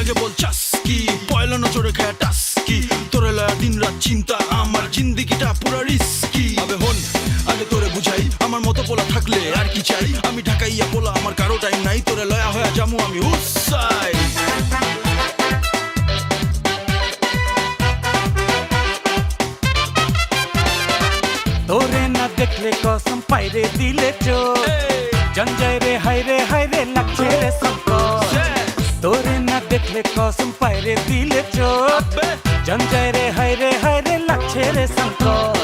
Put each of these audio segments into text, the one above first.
আগে বল চাস কি পয়লা নজরে খায় টাস কি তোরে লয়া দিন রাত চিন্তা আমার জিন্দিগিটা পুরা রিস্কি আবে হন আগে তোরে বুঝাই আমার মতো পোলা থাকলে আর কি চাই আমি ঢাকাইয়া পোলা আমার কারো টাইম নাই তোরে লয়া হয়া জামু আমি হুসাই তোরে না দেখলে কসম পাইরে দিলে চোখ জঞ্জায় রে হায় রে লাগছে রে সংকট তোরে না দেখলে কসম পাইরে দিলে চোখ জঞ্জায় রে হায় রে লাগছে রে সংকট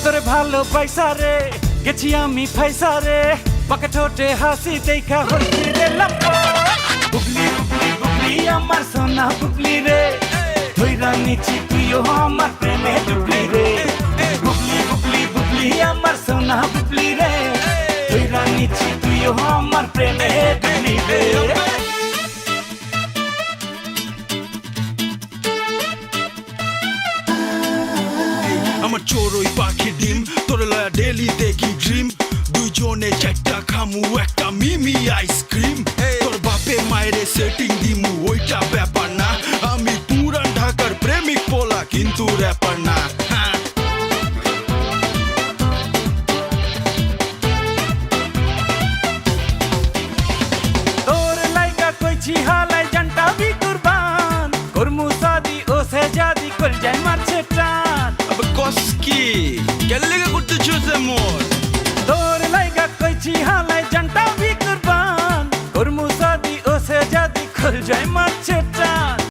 তোরে ভালো পয়সা রে গেছি আমি পয়সা রে বাঁকা ঠোঁটে হাসি দেখা হচ্ছে রে লম্পট বুবলি বুবলি বুবলি আমার সোনা বুবলি রে ধইরা নিচ্ছি তুইও আমার প্রেমে ডুবলি রে বুবলি বুবলি বুবলি আমার সোনা বুবলি রে ধইরা নিচ্ছি তুইও আমার প্রেমে ডুবলি রে আমার চোরই পাখি ডিম তোরে লয়া ডেলি দেখি ড্রিম দুইজনে চারটা খামু একটা মিমি আইসক্রিম তোর বাপে মায়েরে সেটিং দিমু ওইটা ব্যাপার না আমি পুরান ঢাকার প্রেমিক পোলা কিন্তু র্যাপার না তোর লাইকা কইছি হালাই জানটা বি কুরবান করমু সাদি ও সেজাদি কল যায় মারছে টান আবে কসকি কেন লেগে করতেছিস এমন তোর লাইকা কইছি হালাই জানটা বি কুরবান করমু সাদি ও সেজাদি কল যায় মারছে টান